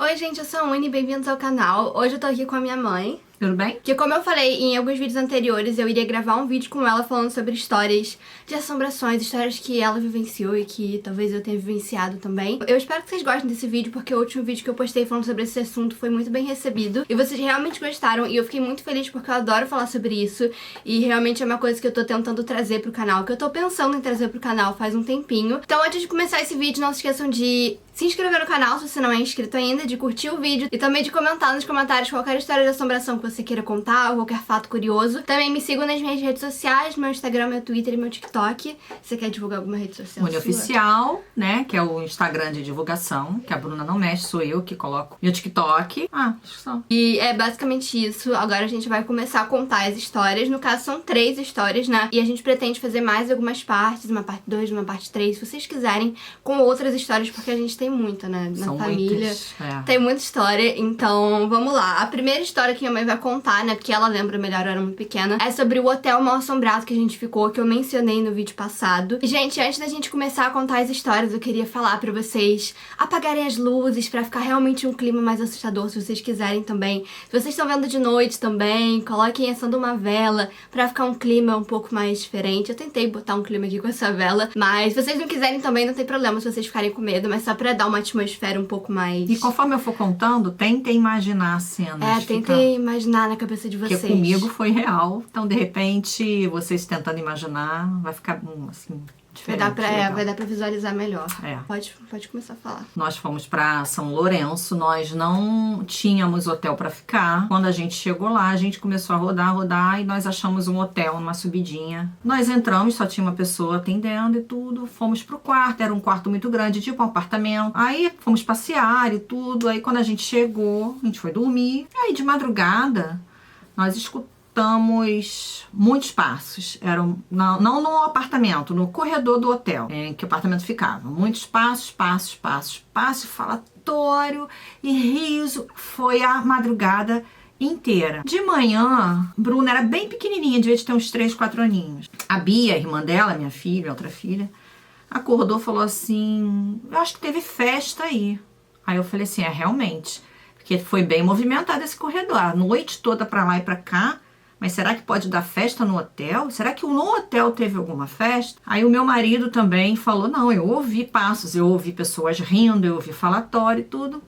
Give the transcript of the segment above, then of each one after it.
Oi gente, eu sou a Uni, bem-vindos ao canal. Hoje eu tô aqui com a minha mãe. Tudo bem? Que como eu falei em alguns vídeos anteriores, eu iria gravar um vídeo com ela falando sobre histórias de assombrações, histórias que ela vivenciou e que talvez eu tenha vivenciado também. Eu espero que vocês gostem desse vídeo, porque o último vídeo que eu postei falando sobre esse assunto foi muito bem recebido. E vocês realmente gostaram, e eu fiquei muito feliz porque eu adoro falar sobre isso. E realmente é uma coisa que eu tô tentando trazer pro canal, que eu tô pensando em trazer pro canal faz um tempinho. Então antes de começar esse vídeo, não se esqueçam de se inscrever no canal se você não é inscrito ainda, de curtir o vídeo e também de comentar nos comentários qualquer história de assombração que você queira contar ou qualquer fato curioso. Também me sigam nas minhas redes sociais, meu Instagram, meu Twitter e meu TikTok. Você quer divulgar alguma rede social? Uni Oficial, né, que é o Instagram de divulgação, que a Bruna não mexe, sou eu que coloco. Meu TikTok. Acho que só. E é basicamente isso. Agora a gente vai começar a contar as histórias. No caso, são 3 histórias, né? E a gente pretende fazer mais algumas partes, uma parte 2, uma parte 3, se vocês quiserem, com outras histórias, porque a gente tem muita, né? Na São família. muitas, Tem muita história, então vamos lá. A primeira história que minha mãe vai contar, né? Porque ela lembra melhor, eu era muito pequena. É sobre o hotel mal assombrado que a gente ficou, que eu mencionei no vídeo passado. E, gente, antes da gente começar a contar as histórias, eu queria falar pra vocês apagarem as luzes pra ficar realmente um clima mais assustador, se vocês quiserem também. Se vocês estão vendo de noite também, coloquem acendendo uma vela pra ficar um clima um pouco mais diferente. Eu tentei botar um clima aqui com essa vela, mas se vocês não quiserem também, não tem problema se vocês ficarem com medo, mas só pra dar uma atmosfera um pouco mais... E conforme eu for contando, tentem imaginar a cena. Tentem imaginar na cabeça de vocês. Porque comigo foi real. Então, de repente, vocês tentando imaginar, vai ficar assim, diferente. Vai dar pra visualizar melhor. É. Pode começar a falar. Nós fomos pra São Lourenço, nós não tínhamos hotel pra ficar. Quando a gente chegou lá, a gente começou a rodar e nós achamos um hotel numa subidinha. Nós entramos, só tinha uma pessoa atendendo e tudo. Fomos pro quarto, era um quarto muito grande, tipo um apartamento. Aí fomos passear e tudo. Aí quando a gente chegou, a gente foi dormir. E aí de madrugada, nós escutamos muitos passos. Eram não no apartamento, no corredor do hotel em que o apartamento ficava. Muitos passos, falatório e riso. Foi a madrugada inteira. De manhã, Bruna era bem pequenininha, devia ter uns 3, 4 aninhos. A Bia, a irmã dela, minha filha, outra filha, acordou e falou assim: eu acho que teve festa aí. Aí eu falei assim: é, realmente. Porque foi bem movimentado esse corredor, a noite toda pra lá e pra cá. Mas será que pode dar festa no hotel? Será que no hotel teve alguma festa? Aí o meu marido também falou: não, eu ouvi passos, eu ouvi pessoas rindo, eu ouvi falatório e tudo.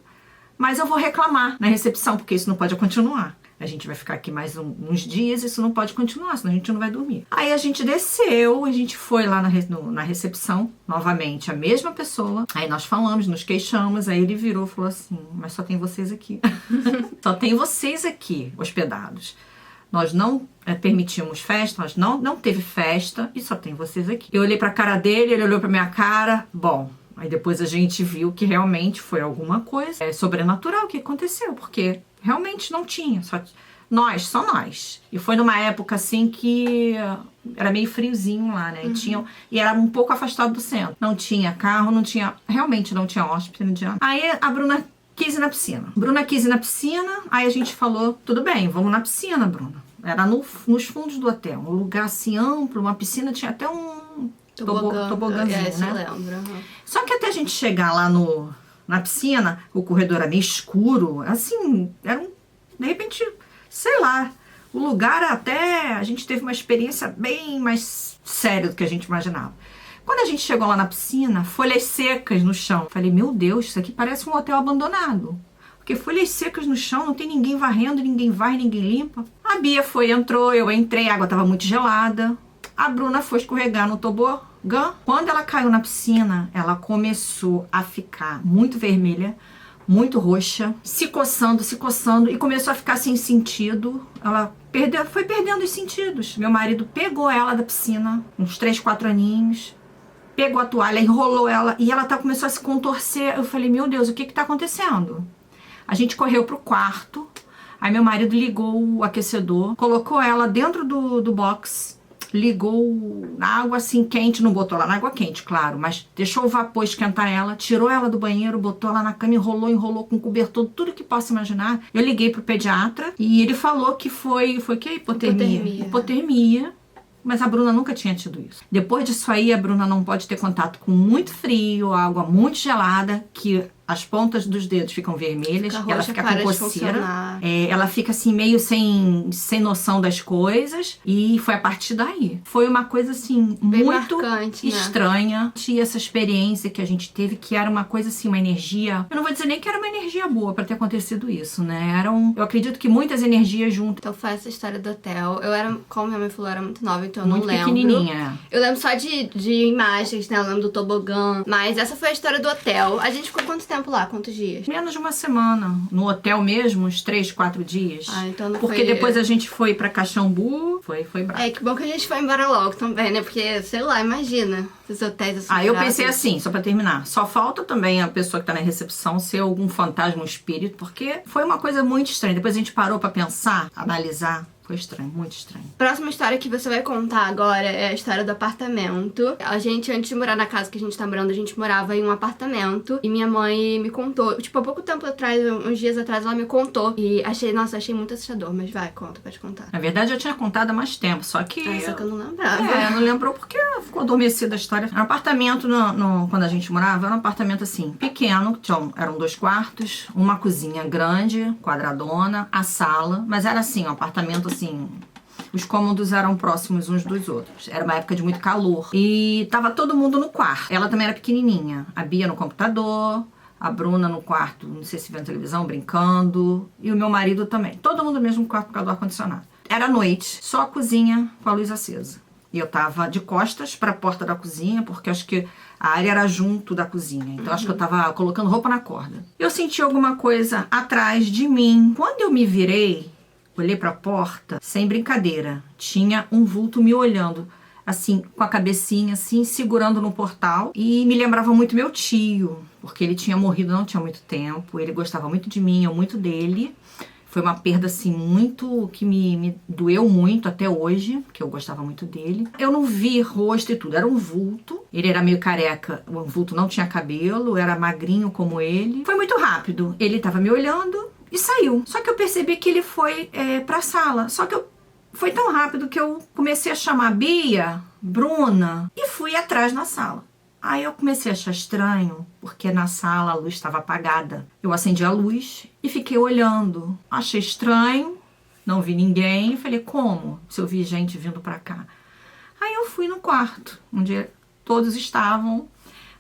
Mas eu vou reclamar na recepção, porque isso não pode continuar. A gente vai ficar aqui mais uns dias, isso não pode continuar, senão a gente não vai dormir. Aí a gente desceu, a gente foi lá na recepção, novamente, a mesma pessoa. Aí nós falamos, nos queixamos, aí ele virou e falou assim: mas só tem vocês aqui. Só tem vocês aqui hospedados. Nós não permitimos festa, nós não teve festa e só tem vocês aqui. Eu olhei pra cara dele, ele olhou pra minha cara. Bom, aí depois a gente viu que realmente foi alguma coisa sobrenatural que aconteceu, porque realmente não tinha, só nós. E foi numa época assim que era meio friozinho lá, né? E era um pouco afastado do centro. Não tinha carro, realmente não tinha hóspede, não tinha. Aí a Bruna quis ir na piscina. Aí a gente falou: tudo bem, vamos na piscina, Bruna. Era nos fundos do hotel, um lugar assim amplo, uma piscina, tinha até um tobogãzinho, isso né? eu lembro. Só que até a gente chegar lá na piscina, o corredor era meio escuro, assim, de repente, sei lá, o lugar até, a gente teve uma experiência bem mais séria do que a gente imaginava. Quando a gente chegou lá na piscina, folhas secas no chão. Falei: meu Deus, isso aqui parece um hotel abandonado. Porque folhas secas no chão, não tem ninguém varrendo, ninguém varre, ninguém limpa. A Bia entrou, eu entrei, a água estava muito gelada. A Bruna foi escorregar no tobogã. Quando ela caiu na piscina, ela começou a ficar muito vermelha, muito roxa, se coçando e começou a ficar sem sentido. Ela foi perdendo os sentidos. Meu marido pegou ela da piscina, uns 3, 4 aninhos. Pegou a toalha, enrolou ela e ela começou a se contorcer. Eu falei: meu Deus, o que tá acontecendo? A gente correu pro quarto. Aí meu marido ligou o aquecedor, colocou ela dentro do box, ligou na água assim quente, não botou ela na água quente, claro, mas deixou o vapor esquentar ela, tirou ela do banheiro, botou ela na cama, enrolou com cobertor, tudo que possa imaginar. Eu liguei pro pediatra e ele falou que foi que hipotermia. Mas a Bruna nunca tinha tido isso. Depois disso aí, a Bruna não pode ter contato com muito frio, água muito gelada, que as pontas dos dedos ficam vermelhas, Fica ela roxa, fica para com de coceira, funcionar. ela fica assim meio sem noção das coisas, e foi a partir daí. Foi uma coisa assim Bem muito marcante, né? estranha. Tinha essa experiência que a gente teve, que era uma coisa assim, uma energia, eu não vou dizer nem que era uma energia boa pra ter acontecido isso, né? Eu acredito que muitas energias juntas. Então foi essa história do hotel. Eu era, como minha mãe falou, eu era muito nova, então eu Muito não lembro. pequenininha. Eu lembro só de imagens, né? Eu lembro do tobogã. Mas essa foi a história do hotel. A gente ficou quanto tempo lá? Quantos dias? Menos de uma semana. No hotel mesmo, uns 3, 4 dias. Ah, então não Porque foi... depois a gente foi pra Caxambu, foi bravo. É, que bom que a gente foi embora logo também, né? Porque, sei lá, imagina. Esses hotéis assim. Eu pensei assim, só pra terminar. Só falta também a pessoa que tá na recepção ser algum fantasma ou espírito, porque foi uma coisa muito estranha. Depois a gente parou pra pensar, analisar. Foi estranho, muito estranho. Próxima história que você vai contar agora é a história do apartamento. A gente, antes de morar na casa que a gente tá morando, a gente morava em um apartamento. E minha mãe me contou, tipo, há pouco tempo atrás, uns dias atrás, ela me contou. E achei muito assustador. Mas vai, conta, pode contar. Na verdade, eu tinha contado há mais tempo, só que... Só que eu não lembrava. Não lembrou porque ficou adormecida a história. Era um apartamento, quando a gente morava, era um apartamento assim, pequeno. Eram 2 quartos, uma cozinha grande, quadradona, a sala. Mas era assim, um apartamento assim, os cômodos eram próximos uns dos outros. Era uma época de muito calor. E tava todo mundo no quarto. Ela também era pequenininha. A Bia no computador, a Bruna no quarto, não sei se vendo televisão, brincando. E o meu marido também. Todo mundo no mesmo quarto por causa do ar-condicionado. Era noite, só a cozinha com a luz acesa. E eu tava de costas pra porta da cozinha, porque acho que a área era junto da cozinha. Então acho que eu tava colocando roupa na corda. Eu senti alguma coisa atrás de mim. Quando eu me virei, olhei pra porta, sem brincadeira, tinha um vulto me olhando, assim, com a cabecinha, assim, segurando no portal. E me lembrava muito meu tio, porque ele tinha morrido não tinha muito tempo, ele gostava muito de mim, eu muito dele. Foi uma perda, assim, muito... que me doeu muito até hoje, porque eu gostava muito dele. Eu não vi rosto e tudo, era um vulto. Ele era meio careca, o vulto não tinha cabelo, era magrinho como ele. Foi muito rápido, ele tava me olhando e saiu. Só que eu percebi que ele foi pra sala. Só que foi tão rápido que eu comecei a chamar Bia, Bruna, e fui atrás na sala. Aí eu comecei a achar estranho, porque na sala a luz estava apagada. Eu acendi a luz e fiquei olhando. Achei estranho, não vi ninguém. Falei, como? Se eu vi gente vindo pra cá. Aí eu fui no quarto, onde todos estavam.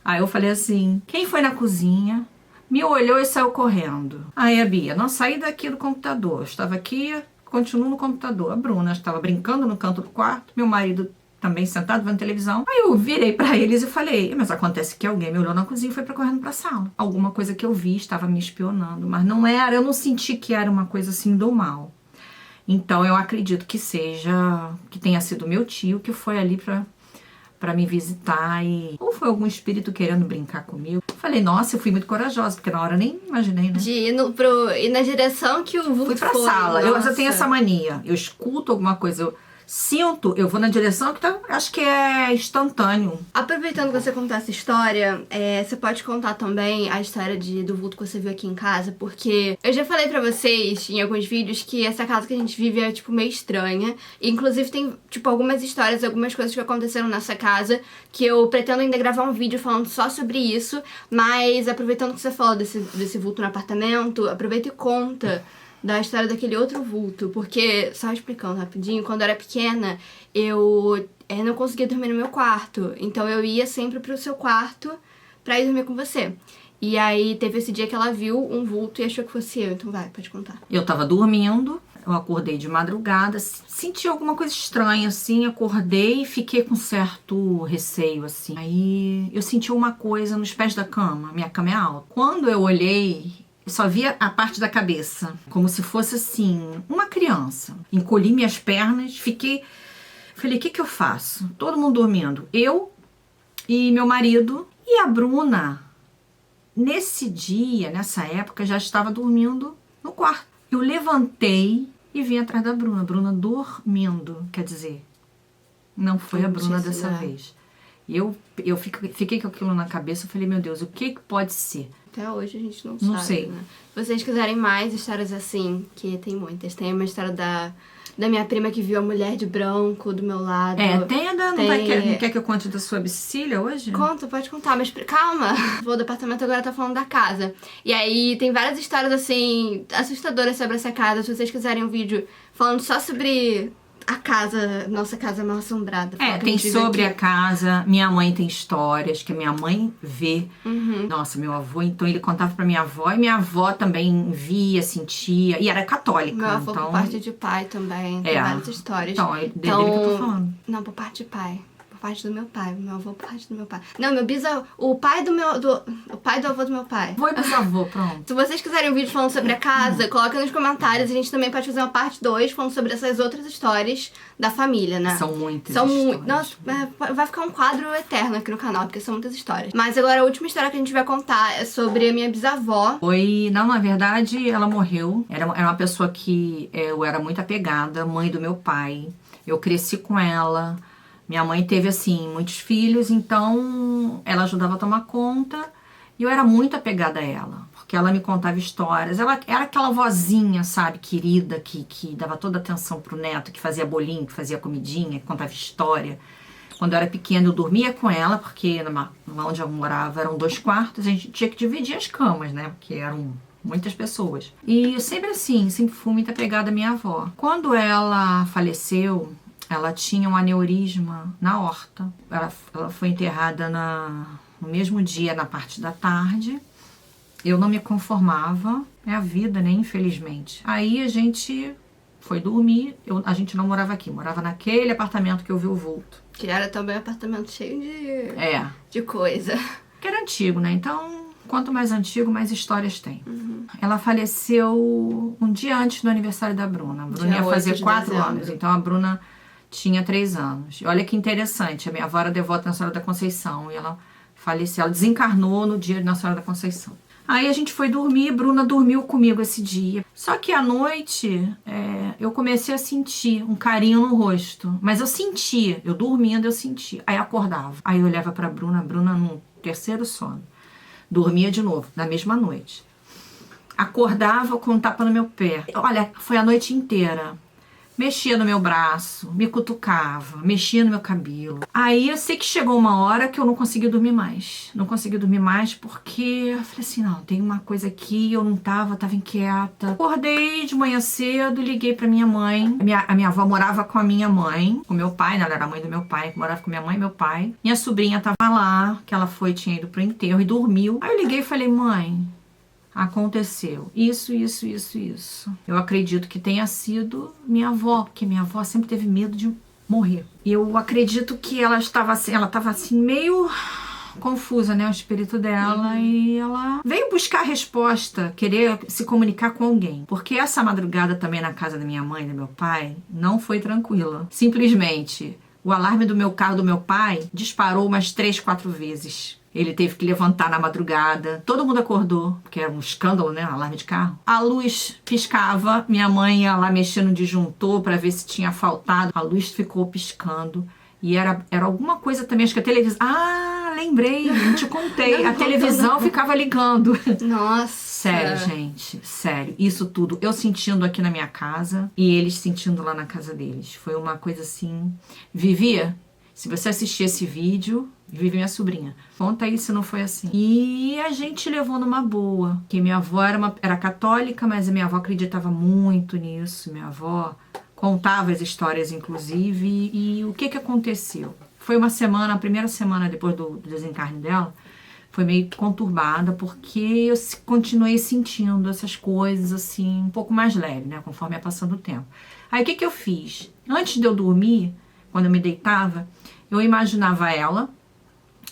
Aí eu falei assim, quem foi na cozinha? Me olhou e saiu correndo. Aí a Bia, não saí daqui do computador. Eu estava aqui, continuo no computador. A Bruna estava brincando no canto do quarto. Meu marido também sentado vendo televisão. Aí eu virei pra eles e falei, mas acontece que alguém me olhou na cozinha e foi correndo pra sala. Alguma coisa que eu vi estava me espionando, mas não era, eu não senti que era uma coisa assim do mal. Então eu acredito que tenha sido meu tio que foi ali pra me visitar ou foi algum espírito querendo brincar comigo. Falei, nossa, eu fui muito corajosa, porque na hora eu nem imaginei, né? De ir na direção que o vulto Fui pra foi. sala. Eu Nossa. tenho essa mania. Eu escuto alguma coisa, eu sinto, eu vou na direção que acho que é instantâneo. Aproveitando que você contar essa história, você pode contar também a história do vulto que você viu aqui em casa, porque eu já falei pra vocês em alguns vídeos que essa casa que a gente vive é, tipo, meio estranha. Inclusive tem, tipo, algumas histórias, algumas coisas que aconteceram nessa casa que eu pretendo ainda gravar um vídeo falando só sobre isso, mas aproveitando que você falou desse vulto no apartamento, aproveita e conta da história daquele outro vulto, porque, só explicando rapidinho, quando eu era pequena, eu não conseguia dormir no meu quarto, então eu ia sempre pro seu quarto pra ir dormir com você. E aí teve esse dia que ela viu um vulto e achou que fosse eu, então vai, pode contar. Eu tava dormindo, eu acordei de madrugada, senti alguma coisa estranha, assim, acordei e fiquei com certo receio, assim. Aí eu senti uma coisa nos pés da cama, minha cama é alta. Quando eu olhei, eu só via a parte da cabeça, como se fosse assim, uma criança. Encolhi minhas pernas, falei, o que eu faço? Todo mundo dormindo. Eu e meu marido e a Bruna, nesse dia, nessa época, já estava dormindo no quarto. Eu levantei e vim atrás da Bruna. Bruna dormindo, quer dizer, não foi a Bruna dessa vez. E eu fiquei com aquilo na cabeça, eu falei, meu Deus, o que pode ser? Até hoje a gente não Não sabe, sei. né? Se vocês quiserem mais histórias assim, que tem muitas. Tem uma história da minha prima que viu a mulher de branco do meu lado. Não quer que eu conte da sua Cecília hoje? Conta, pode contar, mas calma. Vou do apartamento, agora tá falando da casa. E aí tem várias histórias, assim, assustadoras sobre essa casa. Se vocês quiserem um vídeo falando só sobre a casa, nossa casa mal assombrada. Tem sobre a casa. Minha mãe tem histórias que a minha mãe vê. Nossa, meu avô, então ele contava pra minha avó. E minha avó também via, sentia. E era católica. Meu avô, então... por parte de pai também. Tem várias histórias. Então, é dele que eu tô falando. Não, por parte de pai. Por parte do meu pai, meu avô por parte do meu pai. Não, meu bisavô, o pai do avô do meu pai. Avô e bisavô, pronto. Se vocês quiserem um vídeo falando sobre a casa, coloca nos comentários. A gente também pode fazer uma parte 2 falando sobre essas outras histórias da família, né? São muitas histórias. Nossa, vai ficar um quadro eterno aqui no canal, porque são muitas histórias. Mas agora a última história que a gente vai contar é sobre a minha bisavó. Na verdade, ela morreu. Era uma pessoa que eu era muito apegada, mãe do meu pai. Eu cresci com ela. Minha mãe teve, assim, muitos filhos, então ela ajudava a tomar conta e eu era muito apegada a ela, porque ela me contava histórias. Ela era aquela vozinha, sabe, querida, que dava toda a atenção pro neto, que fazia bolinho, que fazia comidinha, que contava história. Quando eu era pequena, eu dormia com ela, porque onde eu morava eram 2 quartos, a gente tinha que dividir as camas, né, porque eram muitas pessoas. E eu sempre assim, sempre fui muito apegada à minha avó. Quando ela faleceu, ela tinha um aneurisma na aorta. Ela foi enterrada no mesmo dia, na parte da tarde. Eu não me conformava. É a vida, né? Infelizmente. Aí a gente foi dormir. A gente não morava aqui. Morava naquele apartamento que eu vi o vulto. Que era também um apartamento cheio de coisa. Que era antigo, né? Então, quanto mais antigo, mais histórias tem. Ela faleceu um dia antes do aniversário da Bruna. A Bruna ia fazer 4 anos. Então, a Bruna tinha 3 anos. Olha que interessante, a minha avó era devota na Senhora da Conceição e ela faleceu, ela desencarnou no dia da Senhora da Conceição. Aí a gente foi dormir, Bruna dormiu comigo esse dia. Só que à noite eu comecei a sentir um carinho no rosto, mas eu dormindo eu sentia. Aí acordava, aí eu olhava pra Bruna no 3º sono, dormia de novo, na mesma noite. Acordava com um tapa no meu pé. Olha, foi a noite inteira. Mexia no meu braço, me cutucava, mexia no meu cabelo. Aí eu sei que chegou uma hora que eu não consegui dormir mais. Não consegui dormir mais porque eu falei assim, não, tem uma coisa aqui, eu não tava inquieta. Acordei de manhã cedo, liguei pra minha mãe. A minha avó morava com a minha mãe, com meu pai, né? Ela era a mãe do meu pai, morava com minha mãe e meu pai. Minha sobrinha tava lá, que ela tinha ido pro enterro e dormiu. Aí eu liguei e falei, mãe, aconteceu isso. Eu acredito que tenha sido minha avó, porque minha avó sempre teve medo de morrer. Eu acredito que ela estava assim meio confusa, né, o espírito dela, e ela veio buscar a resposta, querer se comunicar com alguém. Porque essa madrugada também na casa da minha mãe e do meu pai não foi tranquila. Simplesmente, o alarme do meu carro do meu pai disparou umas 3, 4 vezes. Ele teve que levantar na madrugada. Todo mundo acordou, porque era um escândalo, né? Um alarme de carro. A luz piscava. Minha mãe ia lá mexendo no disjuntor para ver se tinha faltado. A luz ficou piscando. E era alguma coisa também. Acho que a televisão... Ah, lembrei. Não te contei. A televisão ficava ligando. Nossa. Sério, gente. Sério. Isso tudo. Eu sentindo aqui na minha casa e eles sentindo lá na casa deles. Foi uma coisa assim... Vivia... Se você assistir esse vídeo, Vivi, minha sobrinha, conta aí se não foi assim. E a gente levou numa boa. Que minha avó era católica, mas a minha avó acreditava muito nisso. Minha avó contava as histórias, inclusive. E o que aconteceu? Foi uma semana, a primeira semana depois do desencarne dela, foi meio conturbada, porque eu continuei sentindo essas coisas, assim, um pouco mais leve, né? Conforme ia passando o tempo. Aí o que eu fiz? Antes de eu dormir, quando eu me deitava, eu imaginava ela,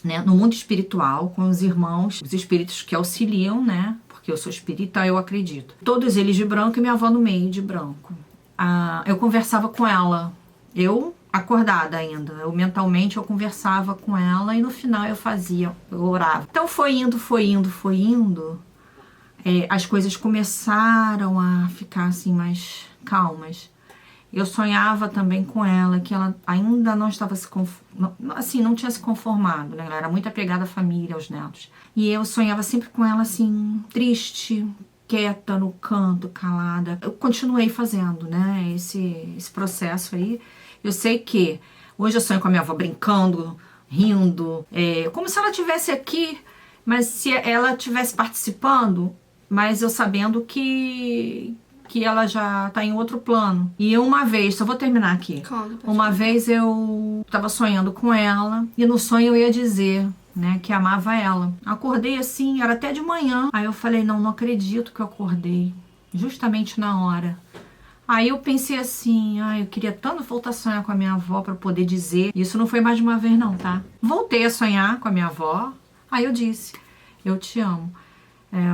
né, no mundo espiritual, com os irmãos, os espíritos que auxiliam, né, porque eu sou espírita, eu acredito. Todos eles de branco e minha avó no meio de branco. Eu conversava com ela, eu acordada ainda, mentalmente eu conversava com ela e no final eu orava. Então foi indo, as coisas começaram a ficar assim mais calmas. Eu sonhava também com ela, que ela ainda não estava não tinha se conformado, né? Ela era muito apegada à família, aos netos. E eu sonhava sempre com ela, assim, triste, quieta no canto, calada. Eu continuei fazendo, né, esse processo aí. Eu sei que hoje eu sonho com a minha avó brincando, rindo, como se ela estivesse aqui, mas se ela estivesse participando, mas eu sabendo que ela já tá em outro plano. E uma vez, só vou terminar aqui. Uma vez eu tava sonhando com ela e no sonho eu ia dizer, né, que amava ela. Acordei assim, era até de manhã. Aí eu falei, não acredito que eu acordei. Justamente na hora. Aí eu pensei assim, eu queria tanto voltar a sonhar com a minha avó pra poder dizer. Isso não foi mais de uma vez não, tá? Voltei a sonhar com a minha avó. Aí eu disse, eu te amo.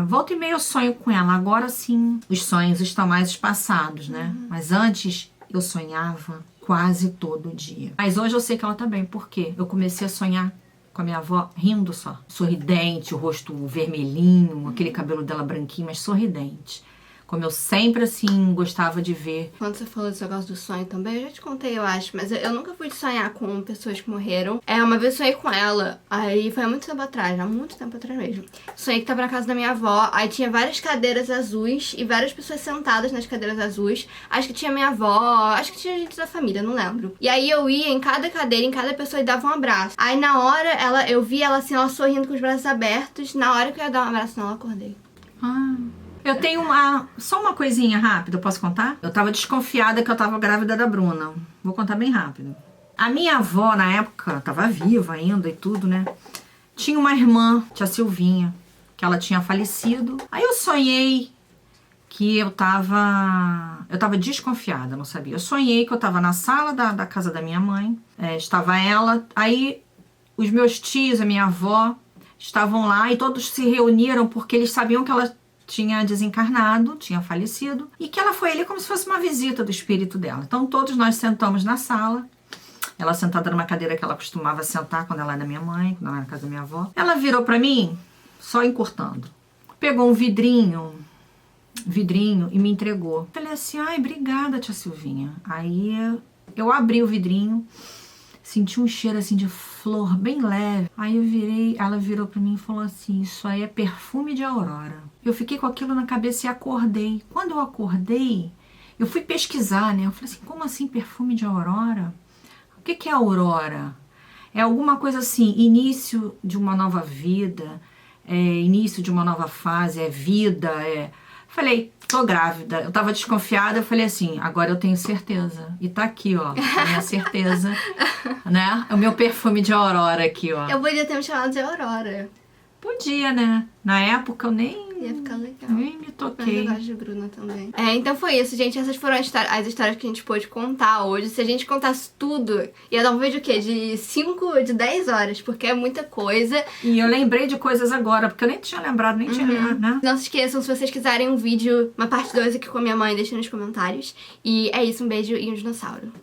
Volta e meia eu sonho com ela. Agora sim, os sonhos estão mais espaçados, né? Mas antes eu sonhava quase todo dia. Mas hoje eu sei que ela tá bem. Por quê? Eu comecei a sonhar com a minha avó rindo só. Sorridente, o rosto vermelhinho, aquele cabelo dela branquinho, mas sorridente. Como eu sempre, assim, gostava de ver. Quando você falou desse negócio do sonho também, eu já te contei, eu acho, mas eu nunca fui sonhar com pessoas que morreram. Uma vez eu sonhei com ela, aí foi há muito tempo atrás, há muito tempo atrás mesmo. Sonhei que tava na casa da minha avó, aí tinha várias cadeiras azuis e várias pessoas sentadas nas cadeiras azuis. Acho que tinha minha avó, acho que tinha gente da família, não lembro. E aí eu ia em cada cadeira, em cada pessoa e dava um abraço. Aí na hora, eu vi ela assim, ela sorrindo com os braços abertos. Na hora que eu ia dar um abraço nela, eu acordei. Eu tenho só uma coisinha rápida, eu posso contar? Eu tava desconfiada que eu tava grávida da Bruna. Vou contar bem rápido. A minha avó, na época, tava viva ainda e tudo, né? Tinha uma irmã, tia Silvinha, que ela tinha falecido. Aí eu sonhei que eu tava desconfiada, não sabia. Eu sonhei que eu tava na sala da casa da minha mãe. Estava ela. Aí os meus tios, a minha avó, estavam lá e todos se reuniram porque eles sabiam que ela tinha desencarnado, tinha falecido, e que ela foi ali como se fosse uma visita do espírito dela. Então todos nós sentamos na sala, ela sentada numa cadeira que ela costumava sentar quando ela era da minha mãe, quando ela era na casa da minha avó. Ela virou pra mim, só encurtando, pegou um vidrinho e me entregou. Falei assim, obrigada, tia Silvinha. Aí eu abri o vidrinho, senti um cheiro assim de flor bem leve. Aí eu virei, ela virou pra mim e falou assim, isso aí é perfume de aurora. Eu fiquei com aquilo na cabeça e acordei. Quando eu acordei, eu fui pesquisar, né? Eu falei assim, como assim perfume de aurora? O que é aurora? É alguma coisa assim, início de uma nova vida, início de uma nova fase, vida, Falei, tô grávida. Eu tava desconfiada, eu falei assim, agora eu tenho certeza. E tá aqui, ó, a minha certeza, né? O meu perfume de aurora aqui, ó. Eu podia ter me chamado de Aurora. Podia, né? Na época eu nem Ia ficar legal. Nem me toquei. Mas eu gosto de Bruna também. Então foi isso, gente. Essas foram as histórias que a gente pôde contar hoje. Se a gente contasse tudo, ia dar um vídeo o quê? De 10 horas, porque é muita coisa. E eu lembrei de coisas agora, porque eu nem tinha lembrado, nem tinha lembrado, né? Não se esqueçam, se vocês quiserem um vídeo, uma parte 2 aqui com a minha mãe, deixem nos comentários. E é isso, um beijo e um dinossauro.